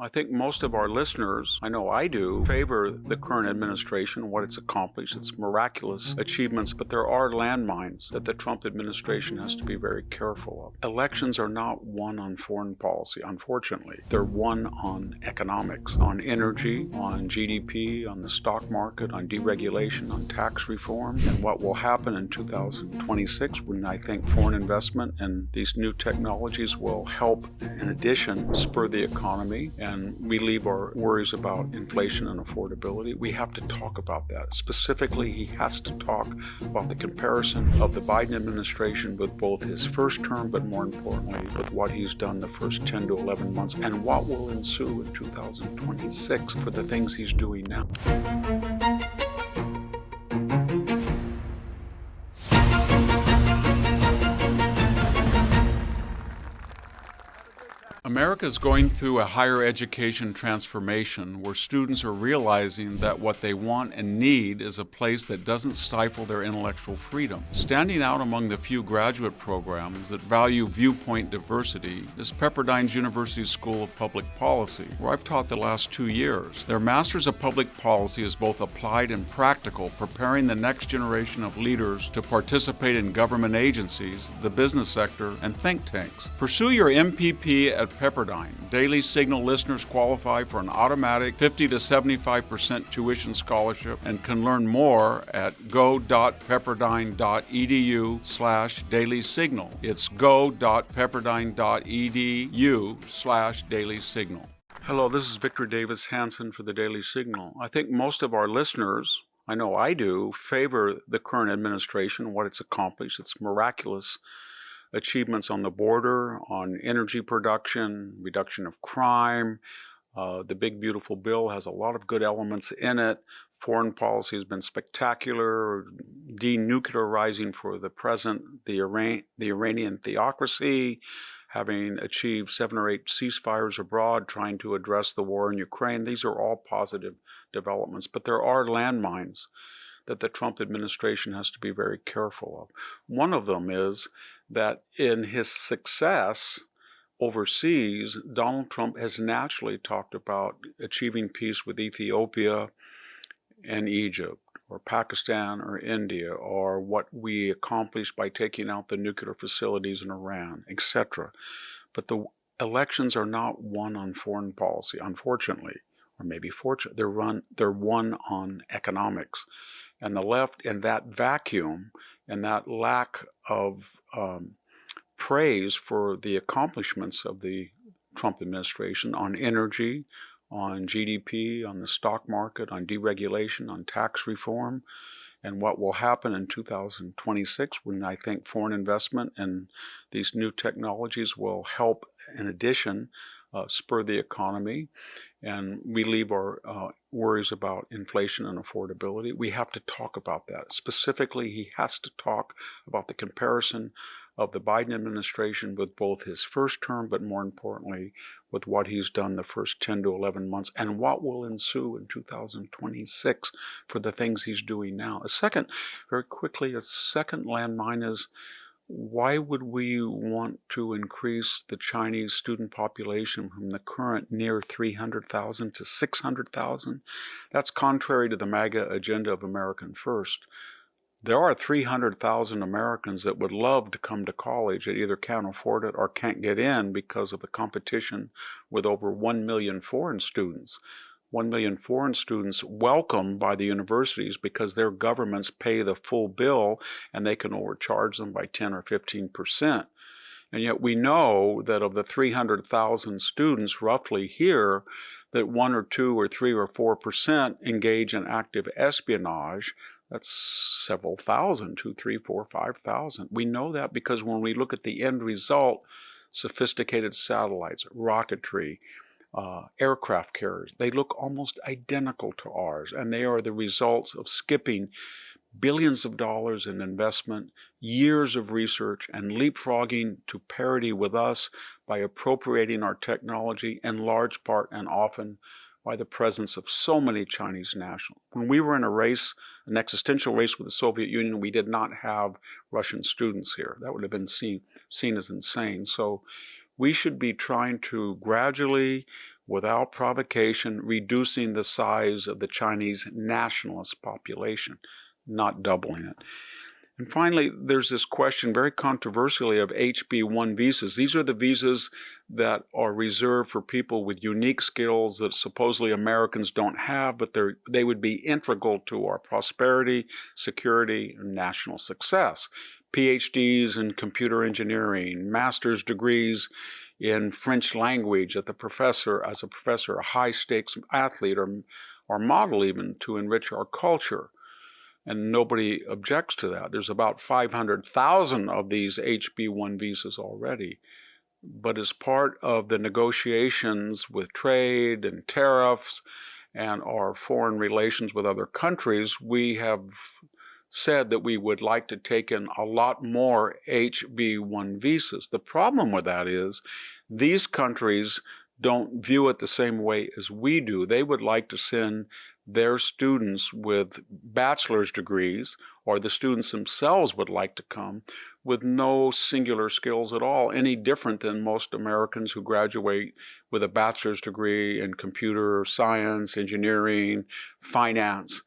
I think most of our listeners, I know I do, favor the current administration, what it's accomplished, its miraculous achievements, but there are landmines that the Trump administration has to be very careful of. Elections are not won on foreign policy, unfortunately. They're won on economics, on energy, on GDP, on the stock market, on deregulation, on tax reform, and what will happen in 2026 when I think foreign investment and these new technologies will help, in addition, spur the economy and relieve our worries about inflation and affordability. We have to talk about that. Specifically, he has to talk about the comparison of the Biden administration with both his first term, but more importantly, with what he's done the first 10 to 11 months and what will ensue in 2026 for the things he's doing now. America is going through a higher education transformation where students are realizing that what they want and need is a place that doesn't stifle their intellectual freedom. Standing out among the few graduate programs that value viewpoint diversity is Pepperdine's University School of Public Policy, where I've taught the last 2 years. Their Masters of Public Policy is both applied and practical, preparing the next generation of leaders to participate in government agencies, the business sector, and think tanks. Pursue your MPP at Pepperdine. Daily Signal listeners qualify for an automatic 50 to 75% tuition scholarship and can learn more at go.pepperdine.edu/Daily Signal. It's go.pepperdine.edu/Daily Signal. Hello, this is Victor Davis Hanson for the Daily Signal. I think most of our listeners, I know I do, favor the current administration, what it's accomplished, its miraculous achievements on the border, on energy production, reduction of crime. The big, beautiful bill has a lot of good elements in it. Foreign policy has been spectacular, denuclearizing for the present the Iranian theocracy, having achieved 7 or 8 ceasefires abroad, trying to address the war in Ukraine. These are all positive developments, but there are landmines that the Trump administration has to be very careful of. One of them is that in his success overseas, Donald Trump has naturally talked about achieving peace with Ethiopia and Egypt, or Pakistan or India, or what we accomplished by taking out the nuclear facilities in Iran, etc. But the elections are not won on foreign policy, unfortunately, or maybe fortunately. They're won on economics. And the left, in that vacuum and that lack of praise for the accomplishments of the Trump administration on energy, on GDP, on the stock market, on deregulation, on tax reform, and what will happen in 2026 when I think foreign investment and these new technologies will help, in addition, spur the economy and relieve our worries about inflation and affordability. We have to talk about that. Specifically, he has to talk about the comparison of the Biden administration with both his first term, but more importantly, with what he's done the first 10 to 11 months and what will ensue in 2026 for the things he's doing now. Very quickly, a second landmine is, why would we want to increase the Chinese student population from the current near 300,000 to 600,000? That's contrary to the MAGA agenda of American First. There are 300,000 Americans that would love to come to college that either can't afford it or can't get in because of the competition with over 1 million foreign students. 1 million foreign students welcomed by the universities because their governments pay the full bill and they can overcharge them by 10 or 15%. And yet we know that of the 300,000 students roughly here, that 1 or 2 or 3 or 4% engage in active espionage. That's several thousand, 2, 3, 4, 5,000. We know that because when we look at the end result, sophisticated satellites, rocketry, aircraft carriers, they look almost identical to ours, and they are the results of skipping billions of dollars in investment, years of research, and leapfrogging to parity with us by appropriating our technology in large part and often by the presence of so many Chinese nationals. When we were in a race, an existential race with the Soviet Union, we did not have Russian students here. That would have been seen as insane. So we should be trying to gradually, without provocation, reducing the size of the Chinese nationalist population, not doubling it. And finally, there's this question, very controversially, of HB1 visas. These are the visas that are reserved for people with unique skills that supposedly Americans don't have, but they would be integral to our prosperity, security, and national success. PhDs in computer engineering, master's degrees in French language as a professor, a high-stakes athlete or model even to enrich our culture. And nobody objects to that. There's about 500,000 of these HB1 visas already. But as part of the negotiations with trade and tariffs and our foreign relations with other countries, we have said that we would like to take in a lot more HB1 visas. The problem with that is these countries don't view it the same way as we do. They would like to send their students with bachelor's degrees, or the students themselves would like to come with no singular skills at all, any different than most Americans who graduate with a bachelor's degree in computer science, engineering, finance.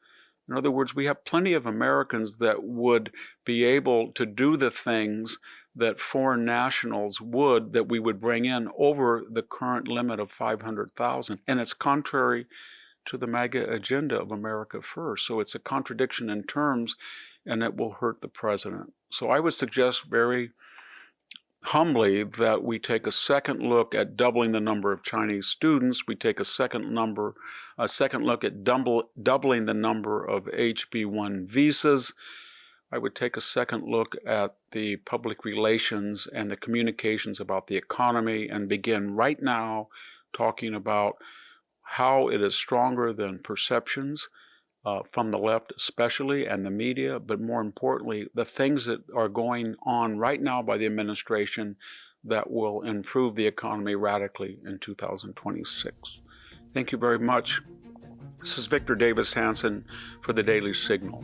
In other words, we have plenty of Americans that would be able to do the things that foreign nationals would, that we would bring in over the current limit of 500,000. And it's contrary to the MAGA agenda of America First. So it's a contradiction in terms, and it will hurt the president. So I would suggest very humbly that we take a second look at doubling the number of Chinese students. We take a second look at doubling the number of HB1 visas. I would take a second look at the public relations and the communications about the economy and begin right now talking about how it is stronger than perceptions from the left especially and the media, but more importantly, the things that are going on right now by the administration that will improve the economy radically in 2026. Thank you very much. This is Victor Davis Hanson for the Daily Signal.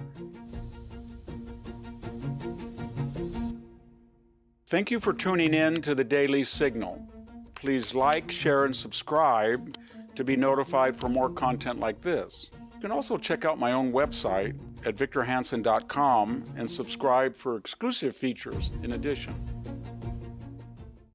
Thank you for tuning in to the Daily Signal. Please like, share, and subscribe to be notified for more content like this. You can also check out my own website at victorhanson.com and subscribe for exclusive features in addition.